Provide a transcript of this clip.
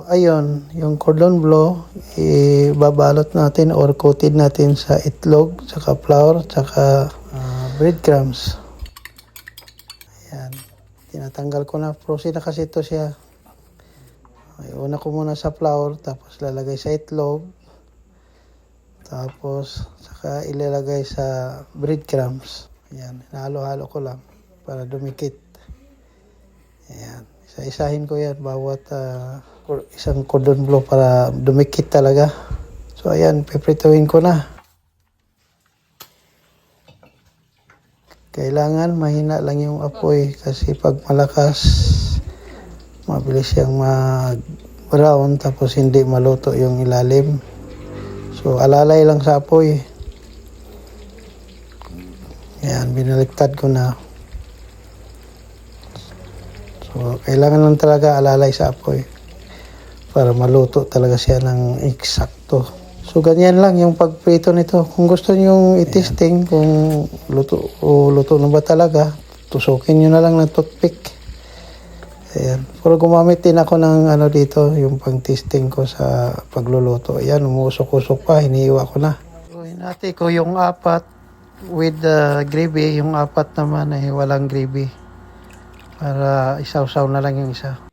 ayun, yung cordon bleu, ibabalot natin or coated natin sa itlog, saka flour, saka breadcrumbs. Ayan. Tinatanggal ko na. Frozen na kasi ito siya. Ay, una ko muna sa flour, tapos lalagay sa itlog. Tapos, saka ilalagay sa breadcrumbs. Ayan. Halo-halo ko lang para dumikit. Ayan. Isa-isahin ko yan bawat isang cordon bleu para dumikit talaga. So ayan, piprituhin ko na. Kailangan mahina lang yung apoy kasi pag malakas, mabilis siyang mag-brown tapos hindi maluto yung ilalim. So alalay lang sa apoy. Ayan, binaliktad ko na. So, kailangan lang talaga alalay sa apoy para maluto talaga siya ng eksakto. So, ganyan lang yung pagprito nito. Kung gusto niyo i-testing kung luto na ba talaga, tusukin niyo na lang ng toothpick. Ayan. Pero gumamit din ako ng dito, yung pang-testing ko sa pagluluto. Ayan, umusok-usok pa, hinihiwa ko na. So, hinati ko yung 4 with gravy, yung 4 naman ay walang gravy. Para isaw-saw na lang yung isa.